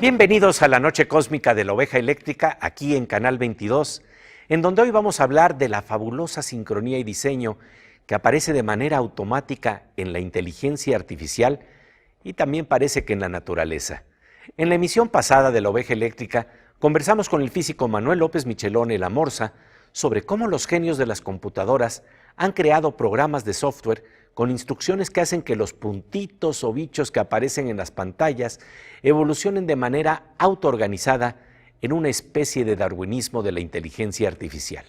Bienvenidos a la Noche Cósmica de la Oveja Eléctrica, aquí en Canal 22, en donde hoy vamos a hablar de la fabulosa sincronía y diseño que aparece de manera automática en la inteligencia artificial y también parece que en la naturaleza. En la emisión pasada de la Oveja Eléctrica conversamos con el físico Manuel López Michelone La Morsa sobre cómo los genios de las computadoras han creado programas de software con instrucciones que hacen que los puntitos o bichos que aparecen en las pantallas evolucionen de manera autoorganizada en una especie de darwinismo de la inteligencia artificial.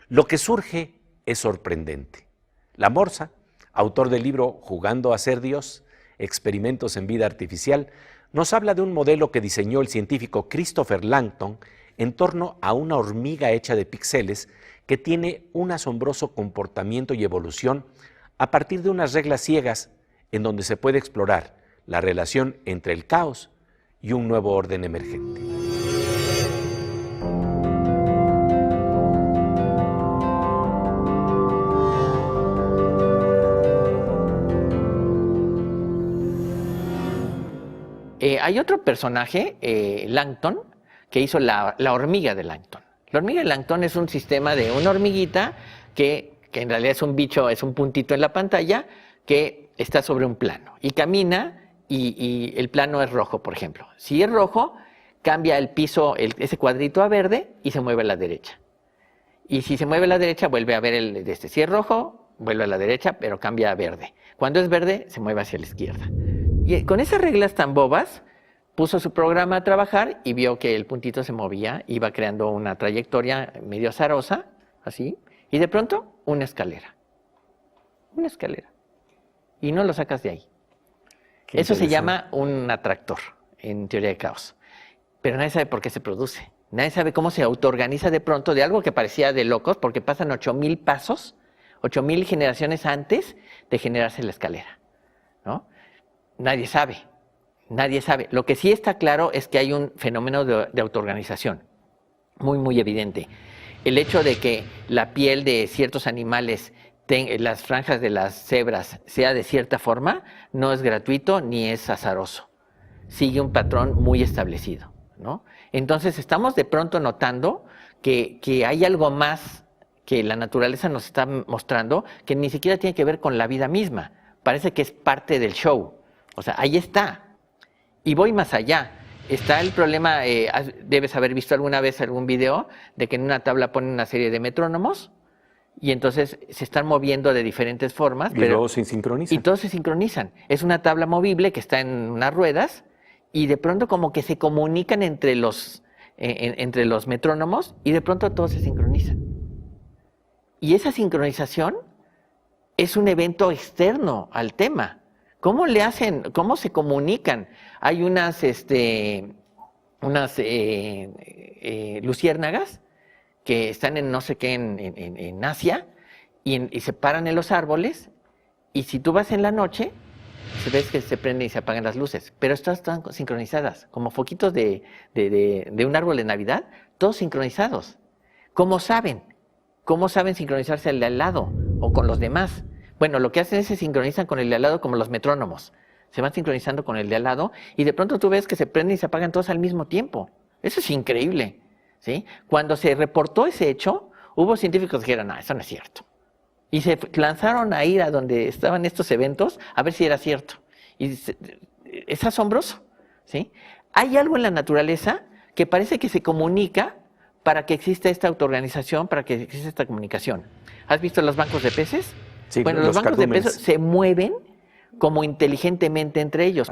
Lo que surge es sorprendente. La Morsa, autor del libro Jugando a ser Dios, experimentos en vida artificial, nos habla de un modelo que diseñó el científico Christopher Langton en torno a una hormiga hecha de píxeles que tiene un asombroso comportamiento y evolución a partir de unas reglas ciegas en donde se puede explorar la relación entre el caos y un nuevo orden emergente. Hay otro personaje, Langton, que hizo la hormiga de Langton. La hormiga de Langton es un sistema de una hormiguita que en realidad es un bicho, es un puntito en la pantalla que está sobre un plano y camina y el plano es rojo, por ejemplo. Si es rojo, cambia el piso, ese cuadrito a verde y se mueve a la derecha. Y si se mueve a la derecha, vuelve a ver el de este. Si es rojo, vuelve a la derecha, pero cambia a verde. Cuando es verde, se mueve hacia la izquierda. Y con esas reglas tan bobas, puso su programa a trabajar y vio que el puntito se movía, iba creando una trayectoria medio azarosa, así, y de pronto una escalera. Una escalera. Y no lo sacas de ahí. Eso se llama un atractor en teoría de caos. Pero nadie sabe por qué se produce. Nadie sabe cómo se autoorganiza de pronto de algo que parecía de locos, porque pasan 8,000 pasos, 8,000 generaciones antes de generarse la escalera, ¿no? Nadie sabe. Nadie sabe. Lo que sí está claro es que hay un fenómeno de autoorganización muy, muy evidente. El hecho de que la piel de ciertos animales, las franjas de las cebras, sea de cierta forma, no es gratuito ni es azaroso. Sigue un patrón muy establecido, ¿no? Entonces estamos de pronto notando que hay algo más que la naturaleza nos está mostrando que ni siquiera tiene que ver con la vida misma. Parece que es parte del show. O sea, ahí está. Y voy más allá. Está el problema, debes haber visto alguna vez algún video de que en una tabla ponen una serie de metrónomos y entonces se están moviendo de diferentes formas. Y luego se sincronizan. Y todos se sincronizan. Es una tabla movible que está en unas ruedas y de pronto como que se comunican entre los metrónomos y de pronto todos se sincronizan. Y esa sincronización es un evento externo al tema. ¿Cómo le hacen? ¿Cómo se comunican? Hay unas luciérnagas que están en no sé qué en Asia y se paran en los árboles y si tú vas en la noche, se ves que se prenden y se apagan las luces, pero están sincronizadas, como foquitos de un árbol de Navidad, todos sincronizados. ¿Cómo saben? ¿Cómo saben sincronizarse al de al lado o con los demás? Bueno, lo que hacen es se sincronizan con el de al lado como los metrónomos. Se van sincronizando con el de al lado y de pronto tú ves que se prenden y se apagan todos al mismo tiempo. Eso es increíble, ¿sí? Cuando se reportó ese hecho, hubo científicos que dijeron, no, eso no es cierto. Y se lanzaron a ir a donde estaban estos eventos a ver si era cierto. Y es asombroso, ¿sí? Hay algo en la naturaleza que parece que se comunica para que exista esta autoorganización, para que exista esta comunicación. ¿Has visto los bancos de peces? Sí, bueno, los bancos de peces se mueven como inteligentemente entre ellos,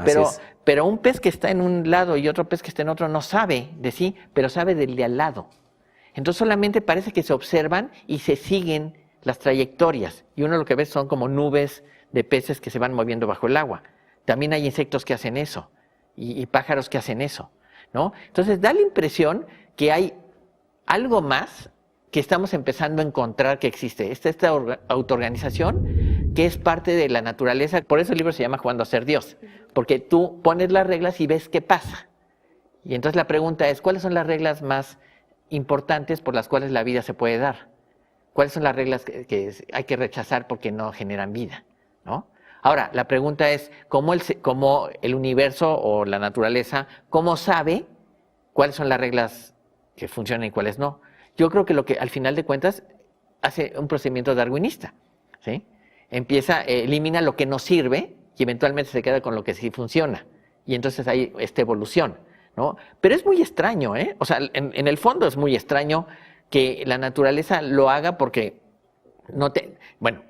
pero un pez que está en un lado y otro pez que está en otro no sabe de sí, pero sabe del de al lado. Entonces solamente parece que se observan y se siguen las trayectorias. Y uno lo que ve son como nubes de peces que se van moviendo bajo el agua. También hay insectos que hacen eso y pájaros que hacen eso, ¿no? Entonces da la impresión que hay algo más que estamos empezando a encontrar que existe. Esta autoorganización que es parte de la naturaleza. Por eso el libro se llama Jugando a ser Dios, porque tú pones las reglas y ves qué pasa. Y entonces la pregunta es, ¿cuáles son las reglas más importantes por las cuales la vida se puede dar? ¿Cuáles son las reglas que hay que rechazar porque no generan vida, ¿no? Ahora, la pregunta es, ¿cómo el universo o la naturaleza, cómo sabe cuáles son las reglas que funcionan y cuáles no? Yo creo que lo que al final de cuentas hace un procedimiento darwinista, ¿sí? Elimina lo que no sirve y eventualmente se queda con lo que sí funciona. Y entonces hay esta evolución, ¿no? Pero es muy extraño, ¿eh? O sea, en el fondo es muy extraño que la naturaleza lo haga porque bueno,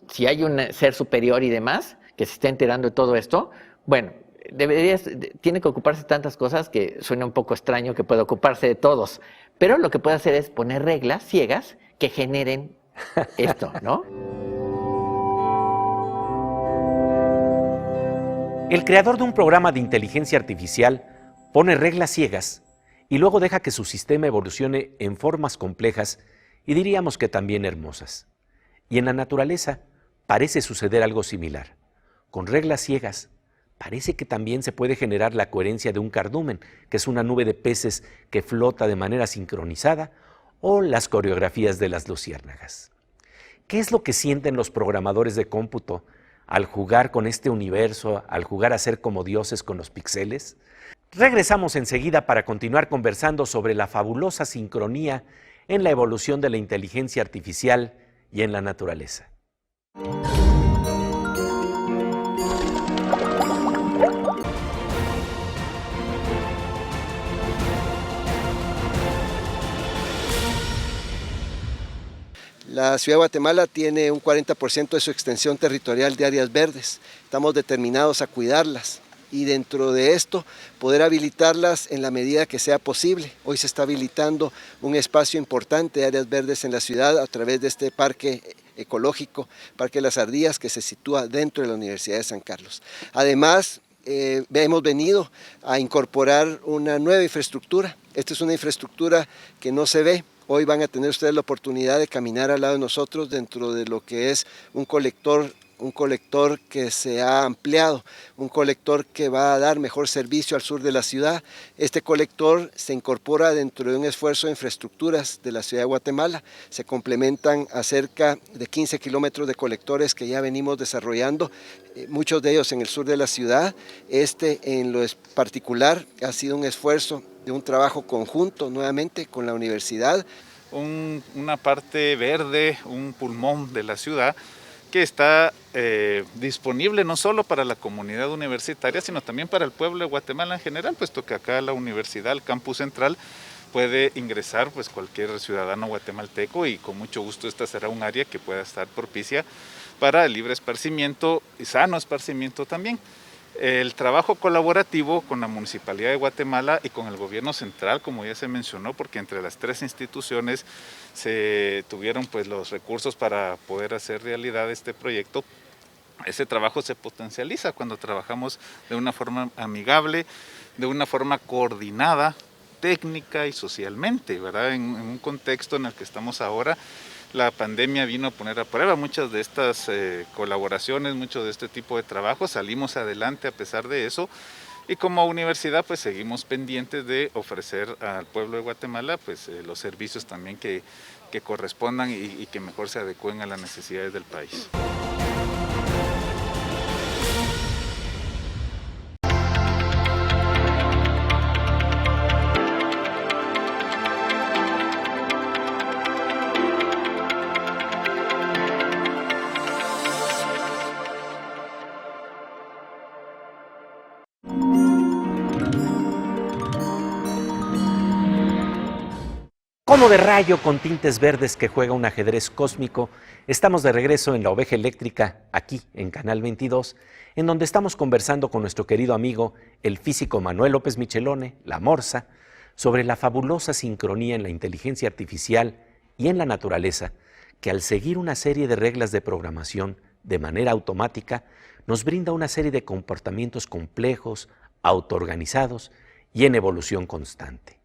si hay un ser superior y demás que se está enterando de todo esto, bueno, tiene que ocuparse de tantas cosas que suena un poco extraño que pueda ocuparse de todos. Pero lo que puede hacer es poner reglas ciegas que generen esto, ¿no? El creador de un programa de inteligencia artificial pone reglas ciegas y luego deja que su sistema evolucione en formas complejas y diríamos que también hermosas. Y en la naturaleza parece suceder algo similar. Con reglas ciegas parece que también se puede generar la coherencia de un cardumen, que es una nube de peces que flota de manera sincronizada, o las coreografías de las luciérnagas. ¿Qué es lo que sienten los programadores de cómputo al jugar con este universo, al jugar a ser como dioses con los píxeles? Regresamos enseguida para continuar conversando sobre la fabulosa sincronía en la evolución de la inteligencia artificial y en la naturaleza. La ciudad de Guatemala tiene un 40% de su extensión territorial de áreas verdes. Estamos determinados a cuidarlas y dentro de esto poder habilitarlas en la medida que sea posible. Hoy se está habilitando un espacio importante de áreas verdes en la ciudad a través de este parque ecológico, Parque Las Ardillas, que se sitúa dentro de la Universidad de San Carlos. Además, hemos venido a incorporar una nueva infraestructura. Esta es una infraestructura que no se ve. Hoy van a tener ustedes la oportunidad de caminar al lado de nosotros dentro de lo que es un colector que se ha ampliado, un colector que va a dar mejor servicio al sur de la ciudad. Este colector se incorpora dentro de un esfuerzo de infraestructuras de la ciudad de Guatemala. Se complementan a cerca de 15 kilómetros de colectores que ya venimos desarrollando, muchos de ellos en el sur de la ciudad. En lo particular ha sido un esfuerzo de un trabajo conjunto nuevamente con la universidad. Una parte verde, un pulmón de la ciudad que está disponible no solo para la comunidad universitaria, sino también para el pueblo de Guatemala en general, puesto que acá la universidad, el campus central, puede ingresar pues cualquier ciudadano guatemalteco y con mucho gusto esta será un área que pueda estar propicia para el libre esparcimiento y sano esparcimiento también. El trabajo colaborativo con la Municipalidad de Guatemala y con el gobierno central, como ya se mencionó, porque entre las tres instituciones se tuvieron pues los recursos para poder hacer realidad este proyecto. Ese trabajo se potencializa cuando trabajamos de una forma amigable, de una forma coordinada, técnica y socialmente, ¿verdad? En un contexto en el que estamos ahora. La pandemia vino a poner a prueba muchas de estas colaboraciones, mucho de este tipo de trabajo. Salimos adelante a pesar de eso y como universidad pues seguimos pendientes de ofrecer al pueblo de Guatemala pues los servicios también que correspondan y que mejor se adecúen a las necesidades del país. Como de rayo con tintes verdes que juega un ajedrez cósmico, estamos de regreso en La Oveja Eléctrica, aquí en Canal 22, en donde estamos conversando con nuestro querido amigo, el físico Manuel López Michelone, la Morsa, sobre la fabulosa sincronía en la inteligencia artificial y en la naturaleza, que al seguir una serie de reglas de programación de manera automática, nos brinda una serie de comportamientos complejos, autoorganizados y en evolución constante.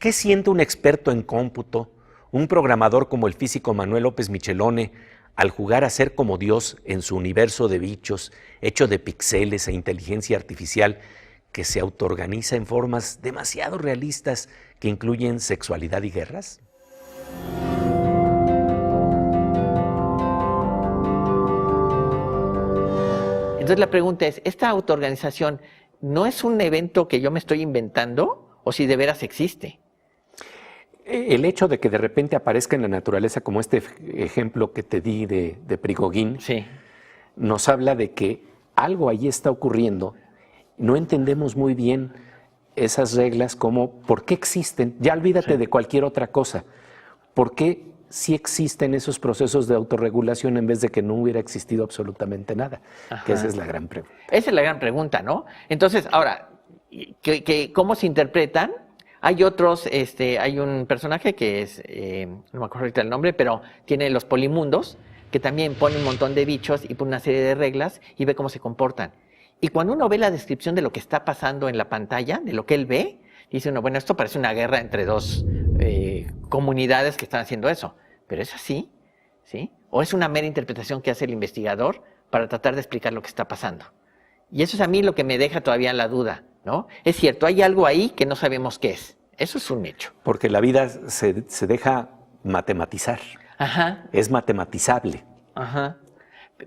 ¿Qué siente un experto en cómputo, un programador como el físico Manuel López Michelone, al jugar a ser como Dios en su universo de bichos, hecho de píxeles e inteligencia artificial, que se autoorganiza en formas demasiado realistas que incluyen sexualidad y guerras? Entonces la pregunta es, ¿esta autoorganización no es un evento que yo me estoy inventando o si de veras existe? El hecho de que de repente aparezca en la naturaleza, como este ejemplo que te di de Prigogine, Sí. nos habla de que algo ahí está ocurriendo. No entendemos muy bien esas reglas, como por qué existen. Ya olvídate de cualquier otra cosa. ¿Por qué sí existen esos procesos de autorregulación en vez de que no hubiera existido absolutamente nada? Ajá. Que esa es la gran pregunta. Esa es la gran pregunta, ¿no? Entonces, ahora, ¿cómo se interpretan? Hay otros, hay un personaje que es, no me acuerdo ahorita el nombre, pero tiene los polimundos, que también pone un montón de bichos y pone una serie de reglas y ve cómo se comportan. Y cuando uno ve la descripción de lo que está pasando en la pantalla, de lo que él ve, dice uno, bueno, esto parece una guerra entre dos comunidades que están haciendo eso. Pero es así, ¿sí? O es una mera interpretación que hace el investigador para tratar de explicar lo que está pasando. Y eso es a mí lo que me deja todavía la duda, ¿no? Es cierto, hay algo ahí que no sabemos qué es. Eso es un hecho. Porque la vida se deja matematizar. Ajá, Es matematizable. ajá.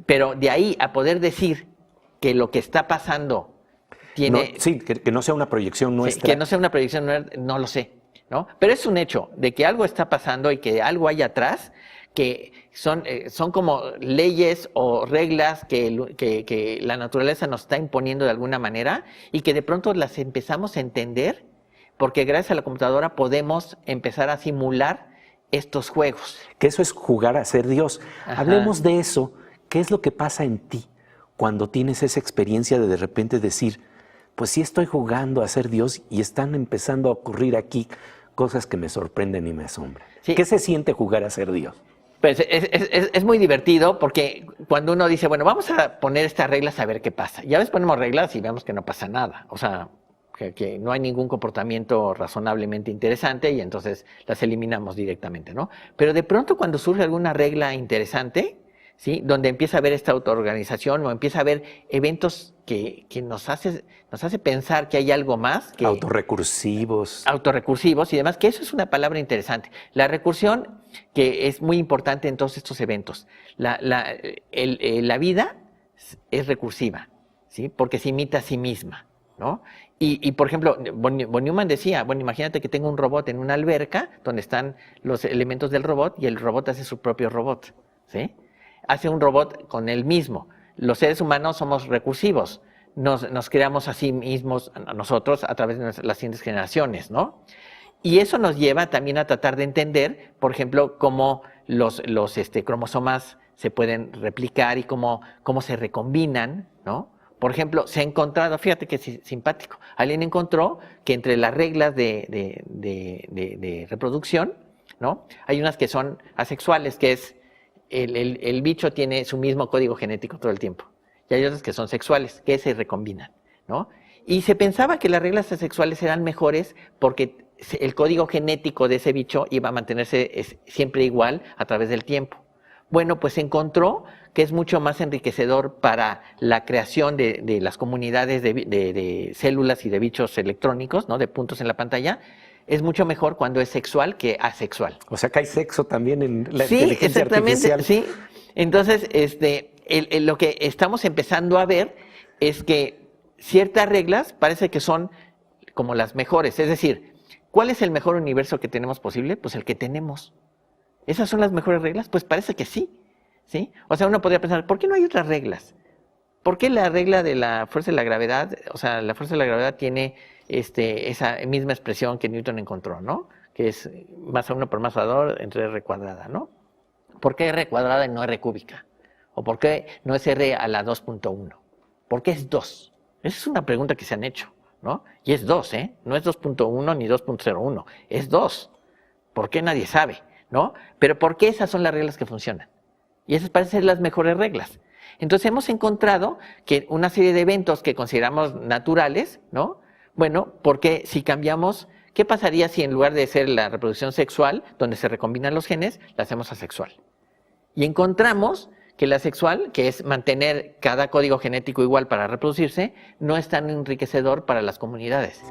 Pero de ahí a poder decir que lo que está pasando tiene... No, sí, que no sea una proyección Sí, nuestra. que no sea una proyección, no lo sé, ¿no? Pero es un hecho de que algo está pasando y que algo hay atrás que son como leyes o reglas que la naturaleza nos está imponiendo de alguna manera y que de pronto las empezamos a entender porque gracias a la computadora podemos empezar a simular estos juegos. Que eso es jugar a ser Dios. Ajá. Hablemos de eso. ¿Qué es lo que pasa en ti cuando tienes esa experiencia de repente decir, pues sí estoy jugando a ser Dios y están empezando a ocurrir aquí cosas que me sorprenden y me asombran? Sí. ¿Qué se siente jugar a ser Dios? Pues es muy divertido porque cuando uno dice, bueno, vamos a poner estas reglas a ver qué pasa. Y a veces ponemos reglas y vemos que no pasa nada. O sea, que no hay ningún comportamiento razonablemente interesante y entonces las eliminamos directamente, ¿no? Pero de pronto cuando surge alguna regla interesante, ¿sí? Donde empieza a haber esta autoorganización o empieza a haber eventos que nos hace pensar que hay algo más. Que autorrecursivos y demás, que eso es una palabra interesante. La recursión, que es muy importante en todos estos eventos. La vida es recursiva, ¿sí? Porque se imita a sí misma, ¿no? Y por ejemplo, von Neumann decía, bueno, imagínate que tengo un robot en una alberca donde están los elementos del robot y el robot hace su propio robot, ¿sí? Hace un robot con él mismo. Los seres humanos somos recursivos. Nos creamos a sí mismos nosotros a través de las siguientes generaciones, ¿no? Y eso nos lleva también a tratar de entender, por ejemplo, cómo los cromosomas se pueden replicar y cómo se recombinan, ¿no? Por ejemplo, se ha encontrado, fíjate que es simpático, alguien encontró que entre las reglas de reproducción, ¿no? Hay unas que son asexuales, que es el bicho tiene su mismo código genético todo el tiempo. Y hay otras que son sexuales, que se recombinan, ¿no? Y se pensaba que las reglas asexuales eran mejores porque el código genético de ese bicho iba a mantenerse siempre igual a través del tiempo. Bueno, pues se encontró que es mucho más enriquecedor para la creación de las comunidades de células y de bichos electrónicos, ¿no? De puntos en la pantalla. Es mucho mejor cuando es sexual que asexual. O sea que hay sexo también en la Sí, inteligencia exactamente, artificial. sí. Entonces, lo que estamos empezando a ver es que ciertas reglas parece que son como las mejores. Es decir, ¿cuál es el mejor universo que tenemos posible? Pues el que tenemos. ¿Esas son las mejores reglas? Pues parece que sí, ¿sí? O sea, uno podría pensar, ¿por qué no hay otras reglas? ¿Por qué la regla de la fuerza de la gravedad, o sea, la fuerza de la gravedad tiene esa misma expresión que Newton encontró, ¿no? Que es más a 1 por más a 2 entre r cuadrada, ¿no? ¿Por qué r cuadrada y no r cúbica? ¿O por qué no es r a la 2.1? ¿Por qué es 2? Esa es una pregunta que se han hecho, ¿no? Y es 2, ¿eh? No es 2.1 ni 2.01, es 2. ¿Por qué? Nadie sabe, ¿no? Pero ¿por qué esas son las reglas que funcionan? Y esas parecen ser las mejores reglas. Entonces hemos encontrado que una serie de eventos que consideramos naturales, ¿no? Bueno, porque si cambiamos, ¿qué pasaría si en lugar de ser la reproducción sexual, donde se recombinan los genes, la hacemos asexual? Y encontramos que la sexual, que es mantener cada código genético igual para reproducirse, no es tan enriquecedor para las comunidades.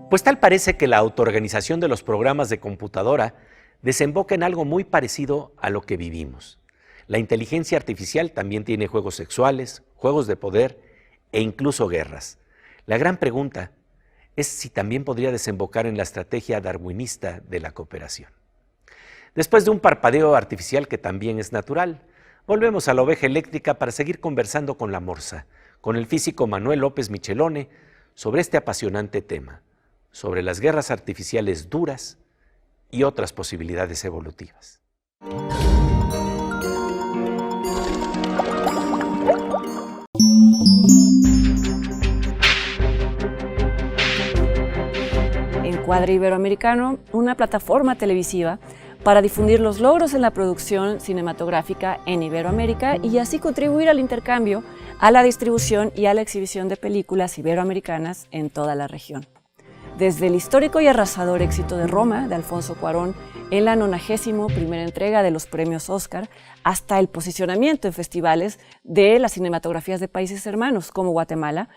Pues tal parece que la autoorganización de los programas de computadora desemboca en algo muy parecido a lo que vivimos. La inteligencia artificial también tiene juegos sexuales, juegos de poder e incluso guerras. La gran pregunta es si también podría desembocar en la estrategia darwinista de la cooperación. Después de un parpadeo artificial que también es natural, volvemos a la oveja eléctrica para seguir conversando con la morsa, con el físico Manuel López Michelone, sobre este apasionante tema, sobre las guerras artificiales duras y otras posibilidades evolutivas. Encuadre Iberoamericano, una plataforma televisiva para difundir los logros en la producción cinematográfica en Iberoamérica y así contribuir al intercambio, a la distribución y a la exhibición de películas iberoamericanas en toda la región. Desde el histórico y arrasador éxito de Roma, de Alfonso Cuarón, en la 91ª entrega de los premios Oscar, hasta el posicionamiento en festivales de las cinematografías de países hermanos, como Guatemala.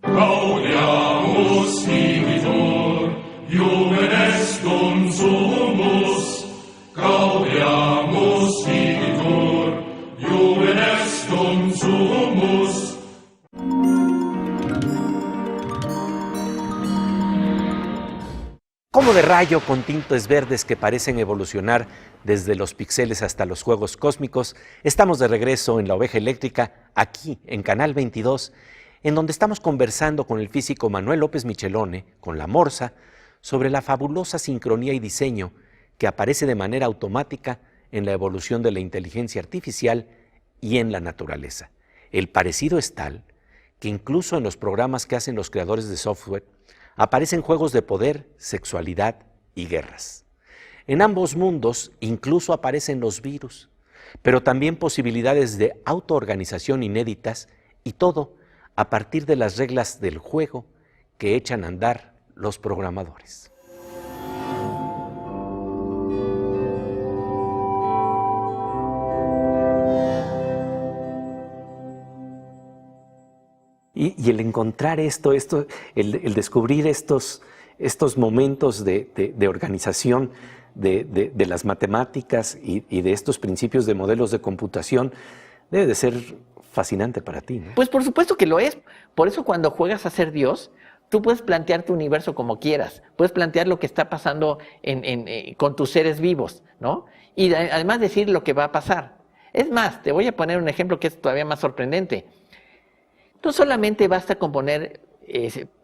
Gaudiamus vivitur, Juvenes dum sumus. Gaudiamus vivitur, Juvenes dum sumus. Como de rayo con tintes verdes que parecen evolucionar desde los píxeles hasta los juegos cósmicos, estamos de regreso en La Oveja Eléctrica, aquí en Canal 22, en donde estamos conversando con el físico Manuel López Michelone, con la morsa, sobre la fabulosa sincronía y diseño que aparece de manera automática en la evolución de la inteligencia artificial y en la naturaleza. El parecido es tal que incluso en los programas que hacen los creadores de software aparecen juegos de poder, sexualidad y guerras. En ambos mundos incluso aparecen los virus, pero también posibilidades de autoorganización inéditas y todo a partir de las reglas del juego que echan a andar los programadores. Y el encontrar el descubrir estos momentos de organización de las matemáticas y de estos principios de modelos de computación debe de ser fascinante para ti, ¿no? Pues por supuesto que lo es. Por eso cuando juegas a ser Dios, tú puedes plantear tu universo como quieras. Puedes plantear lo que está pasando con tus seres vivos, ¿no? Y además decir lo que va a pasar. Es más, te voy a poner un ejemplo que es todavía más sorprendente. No solamente basta con poner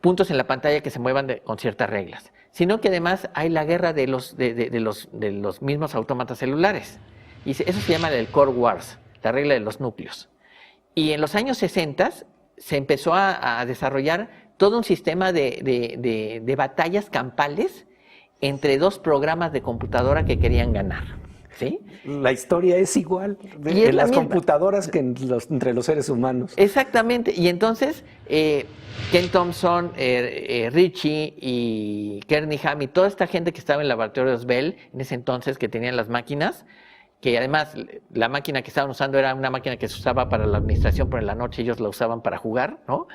puntos en la pantalla que se muevan con ciertas reglas, sino que además hay la guerra de los mismos autómatas celulares. Y eso se llama el Core Wars, la regla de los núcleos. Y en los años 60 se empezó a desarrollar todo un sistema de batallas campales entre dos programas de computadora que querían ganar. ¿Sí? La historia es igual en las computadoras que entre los seres humanos. Exactamente. Y entonces, Ken Thompson, Ritchie y Kernighan y toda esta gente que estaba en laboratorios Bell, en ese entonces, que tenían las máquinas, que además la máquina que estaban usando era una máquina que se usaba para la administración, pero en la noche ellos la usaban para jugar, ¿no?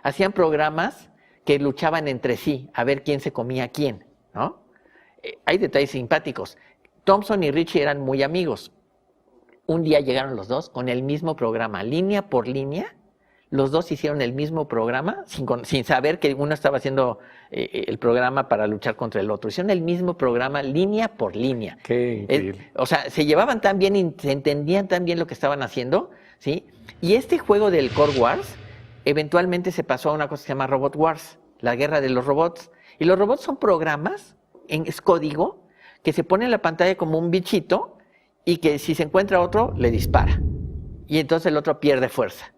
Hacían programas que luchaban entre sí, a ver quién se comía a quién, ¿no? Hay detalles simpáticos. Thompson y Ritchie eran muy amigos. Un día llegaron los dos con el mismo programa, línea por línea. Los dos hicieron el mismo programa sin saber que uno estaba haciendo el programa para luchar contra el otro. Hicieron el mismo programa línea por línea. Qué increíble. O sea, se llevaban tan bien y se entendían tan bien lo que estaban haciendo, ¿sí? Y este juego del Core Wars eventualmente se pasó a una cosa que se llama Robot Wars, la guerra de los robots. Y los robots son programas, es código, que se pone en la pantalla como un bichito y que si se encuentra otro, le dispara. Y entonces el otro pierde fuerza.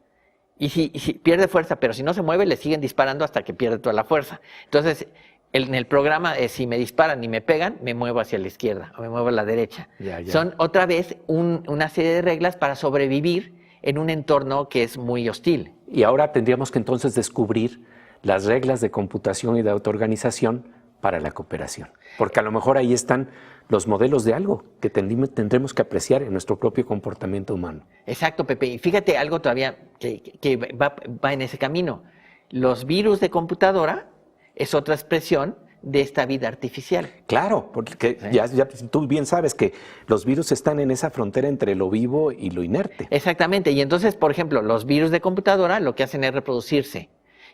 Y si pierde fuerza, pero si no se mueve, le siguen disparando hasta que pierde toda la fuerza. Entonces, en el programa, si me disparan y me pegan, me muevo hacia la izquierda o me muevo a la derecha. Ya. Son otra vez una serie de reglas para sobrevivir en un entorno que es muy hostil. Y ahora tendríamos que entonces descubrir las reglas de computación y de autoorganización para la cooperación. Porque a lo mejor ahí están los modelos de algo que tendremos que apreciar en nuestro propio comportamiento humano. Exacto, Pepe. Y fíjate algo todavía que va en ese camino. Los virus de computadora es otra expresión de esta vida artificial. Claro, porque ya tú bien sabes que los virus están en esa frontera entre lo vivo y lo inerte. Exactamente. Y entonces, por ejemplo, los virus de computadora lo que hacen es reproducirse.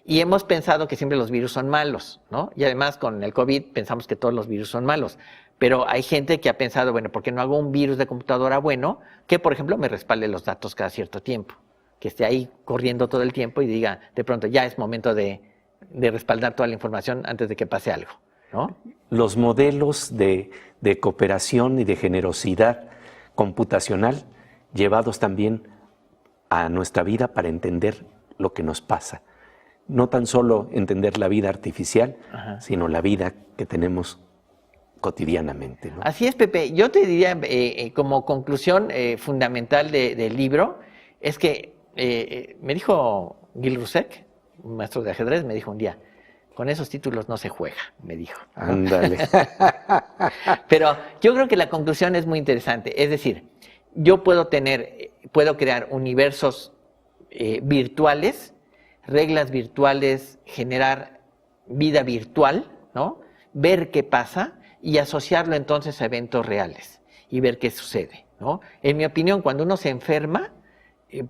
Y hemos pensado que siempre los virus son malos, ¿no? Y además con el COVID pensamos que todos los virus son malos. Pero hay gente que ha pensado, bueno, ¿por qué no hago un virus de computadora bueno que, por ejemplo, me respalde los datos cada cierto tiempo? Que esté ahí corriendo todo el tiempo y diga, de pronto, ya es momento de respaldar toda la información antes de que pase algo, ¿no? Los modelos de cooperación y de generosidad computacional llevados también a nuestra vida para entender lo que nos pasa. No tan solo entender la vida artificial, sino la vida que tenemos cotidianamente, ¿no? Así es, Pepe. Yo te diría, como conclusión fundamental del libro, es que me dijo Gil Rusek, un maestro de ajedrez, me dijo un día, con esos títulos no se juega, me dijo. Ándale. Pero yo creo que la conclusión es muy interesante. Es decir, yo puedo crear universos virtuales, reglas virtuales, generar vida virtual, ¿no? Ver qué pasa y asociarlo entonces a eventos reales y ver qué sucede, ¿no? En mi opinión, cuando uno se enferma,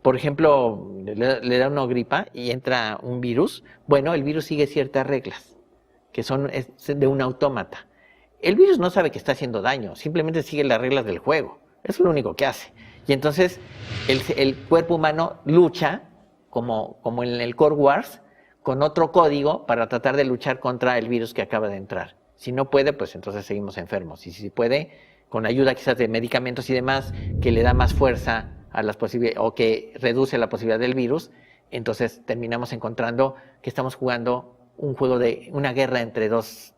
por ejemplo, le da una gripa y entra un virus, bueno, el virus sigue ciertas reglas, que son de un autómata. El virus no sabe que está haciendo daño, simplemente sigue las reglas del juego. Eso es lo único que hace. Y entonces el cuerpo humano lucha, como en el Core Wars, con otro código para tratar de luchar contra el virus que acaba de entrar. Si no puede, pues entonces seguimos enfermos. Y si puede, con ayuda quizás de medicamentos y demás, que le da más fuerza a las posibilidades, o que reduce la posibilidad del virus, entonces terminamos encontrando que estamos jugando un juego de una guerra entre dos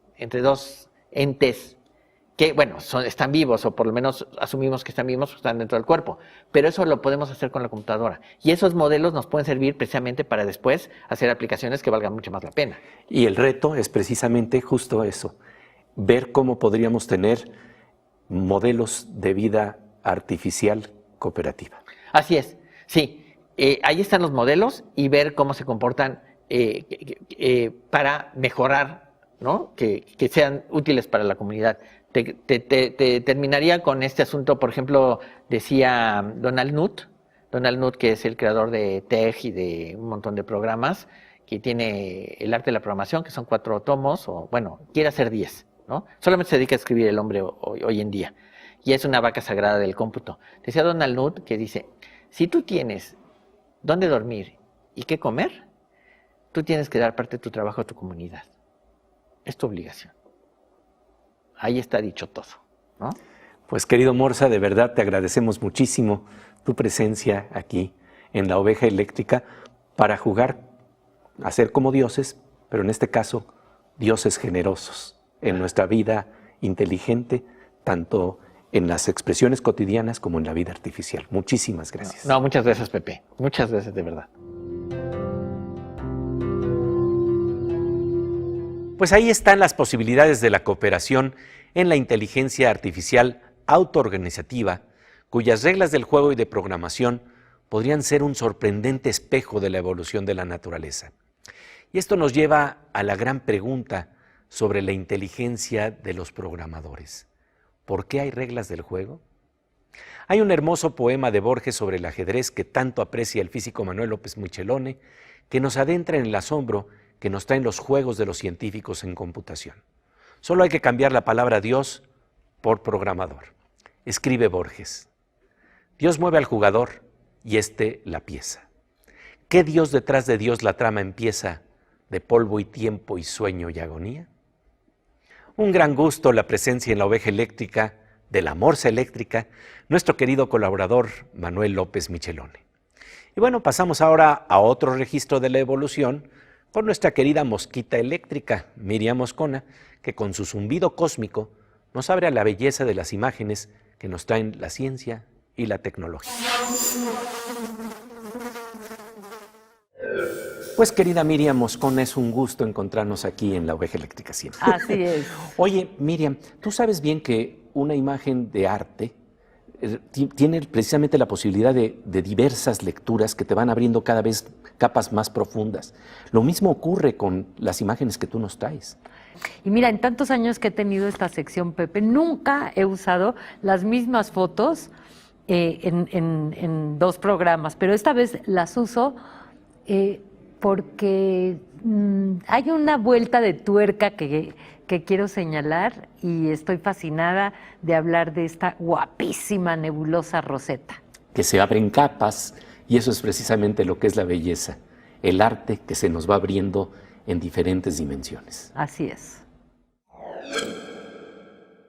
entes que, bueno, están vivos, o por lo menos asumimos que están vivos, están dentro del cuerpo. Pero eso lo podemos hacer con la computadora. Y esos modelos nos pueden servir precisamente para después hacer aplicaciones que valgan mucho más la pena. Y el reto es precisamente justo eso, ver cómo podríamos tener modelos de vida artificial cooperativa. Así es, sí. Ahí están los modelos y ver cómo se comportan para mejorar, ¿no? Que sean útiles para la comunidad. Te terminaría con este asunto, por ejemplo, decía Donald Knuth, que es el creador de TEG y de un montón de programas, que tiene el arte de la programación, que son 4 tomos, o bueno, quiere hacer 10, ¿no? Solamente se dedica a escribir el hombre hoy en día, y es una vaca sagrada del cómputo. Decía Donald Knuth que dice, si tú tienes dónde dormir y qué comer, tú tienes que dar parte de tu trabajo a tu comunidad. Es tu obligación. Ahí está dicho todo, ¿no? Pues querido Morsa, de verdad te agradecemos muchísimo tu presencia aquí en La Oveja Eléctrica para jugar a ser como dioses, pero en este caso, dioses generosos en nuestra vida inteligente, tanto en las expresiones cotidianas como en la vida artificial. Muchísimas gracias. No, muchas gracias, Pepe. Muchas gracias, de verdad. Pues ahí están las posibilidades de la cooperación en la inteligencia artificial autoorganizativa, cuyas reglas del juego y de programación podrían ser un sorprendente espejo de la evolución de la naturaleza. Y esto nos lleva a la gran pregunta sobre la inteligencia de los programadores. ¿Por qué hay reglas del juego? Hay un hermoso poema de Borges sobre el ajedrez que tanto aprecia el físico Manuel López Michelone, que nos adentra en el asombro que nos traen los juegos de los científicos en computación. Solo hay que cambiar la palabra Dios por programador. Escribe Borges: Dios mueve al jugador y éste la pieza. ¿Qué Dios detrás de Dios la trama empieza de polvo y tiempo y sueño y agonía? Un gran gusto la presencia en La Oveja Eléctrica de la Morsa Eléctrica, nuestro querido colaborador Manuel López Michelone. Y bueno, pasamos ahora a otro registro de la evolución con nuestra querida mosquita eléctrica, Miriam Moscona, que con su zumbido cósmico nos abre a la belleza de las imágenes que nos traen la ciencia y la tecnología. Pues querida Miriam Moscona, es un gusto encontrarnos aquí en La Oveja Eléctrica siempre. Así es. Oye, Miriam, tú sabes bien que una imagen de arte tiene precisamente la posibilidad de diversas lecturas que te van abriendo cada vez capas más profundas. Lo mismo ocurre con las imágenes que tú nos traes. Y mira, en tantos años que he tenido esta sección, Pepe, nunca he usado las mismas fotos en dos programas, pero esta vez las uso porque hay una vuelta de tuerca que quiero señalar y estoy fascinada de hablar de esta guapísima nebulosa Rosetta. Que se abren capas y eso es precisamente lo que es la belleza, el arte que se nos va abriendo en diferentes dimensiones. Así es.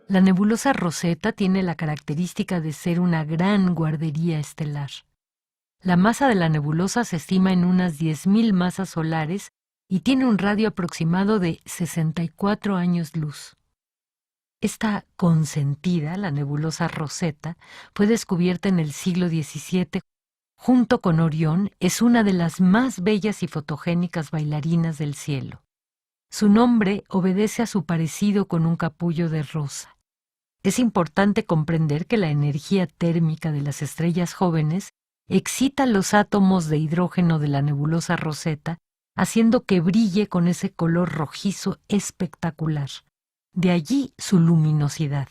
La nebulosa Rosetta tiene la característica de ser una gran guardería estelar. La masa de la nebulosa se estima en unas 10.000 masas solares y tiene un radio aproximado de 64 años luz. Esta consentida, la nebulosa Rosetta, fue descubierta en el siglo XVII. Junto con Orión, es una de las más bellas y fotogénicas bailarinas del cielo. Su nombre obedece a su parecido con un capullo de rosa. Es importante comprender que la energía térmica de las estrellas jóvenes excita los átomos de hidrógeno de la nebulosa Rosetta, haciendo que brille con ese color rojizo espectacular. De allí su luminosidad.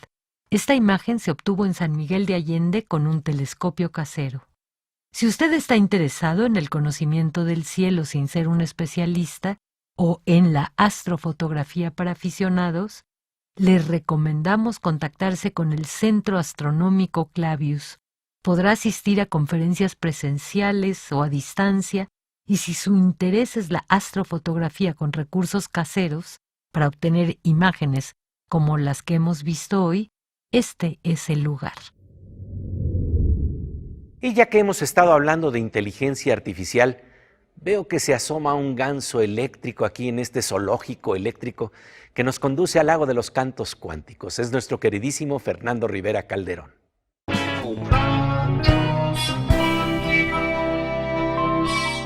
Esta imagen se obtuvo en San Miguel de Allende con un telescopio casero. Si usted está interesado en el conocimiento del cielo sin ser un especialista o en la astrofotografía para aficionados, les recomendamos contactarse con el Centro Astronómico Clavius. Podrá asistir a conferencias presenciales o a distancia, y si su interés es la astrofotografía con recursos caseros para obtener imágenes como las que hemos visto hoy, este es el lugar. Y ya que hemos estado hablando de inteligencia artificial, veo que se asoma un ganso eléctrico aquí en este zoológico eléctrico que nos conduce al lago de los cantos cuánticos. Es nuestro queridísimo Fernando Rivera Calderón.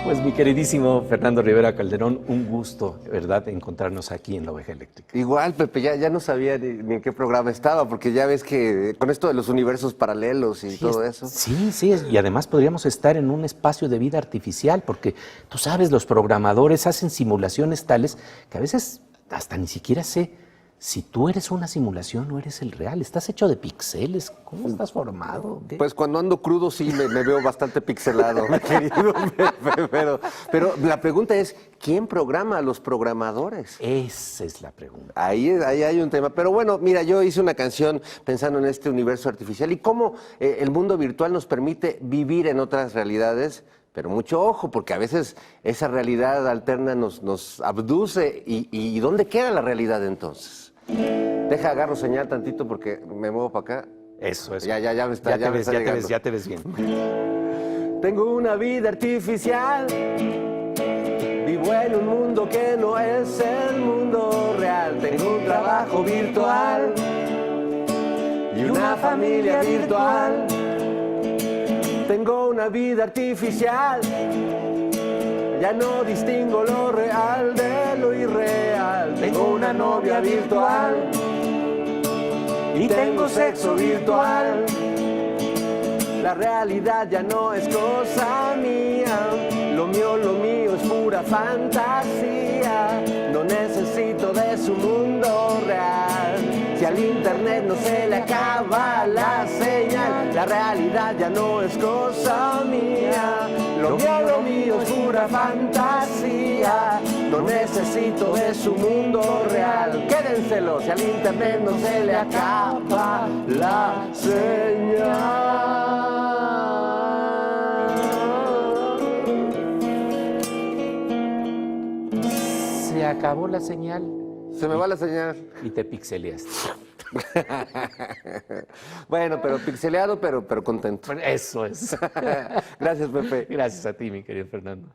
Pues mi queridísimo Fernando Rivera Calderón, un gusto, ¿verdad?, encontrarnos aquí en La Oveja Eléctrica. Igual, Pepe, ya no sabía ni en qué programa estaba, porque ya ves que con esto de los universos paralelos y todo eso. Sí, y además podríamos estar en un espacio de vida artificial, porque tú sabes, los programadores hacen simulaciones tales que a veces hasta ni siquiera sé si tú eres una simulación o eres el real. ¿Estás hecho de píxeles? ¿Cómo estás formado? ¿Qué? Pues cuando ando crudo sí me veo bastante pixelado, mi querido Pepe, pero la pregunta es, ¿quién programa a los programadores? Esa es la pregunta. Ahí hay un tema. Pero bueno, mira, yo hice una canción pensando en este universo artificial y cómo el mundo virtual nos permite vivir en otras realidades. Pero mucho ojo, porque a veces esa realidad alterna nos abduce. ¿Y dónde queda la realidad entonces? Agarro señal tantito porque me muevo para acá. Eso. Ya me está llegando. Ya te ves bien. Tengo una vida artificial. Vivo en un mundo que no es el mundo real. Tengo un trabajo virtual y una familia virtual. Tengo una vida artificial. Ya no distingo lo real de lo irreal. Tengo una novia virtual y tengo sexo virtual. La realidad ya no es cosa mía. Lo mío es pura fantasía. No necesito de su mundo real. Si al internet no se le acaba la señal, la realidad ya no es cosa mía. Lo mío es pura fantasía. No necesito de su mundo real. Quédenselo, si al internet no se le acaba la señal. Se acabó la señal. Se me va la señal. Y te pixeleaste. Bueno, pero pixeleado, pero contento. Eso es. Gracias, Pepe. Gracias a ti, mi querido Fernando.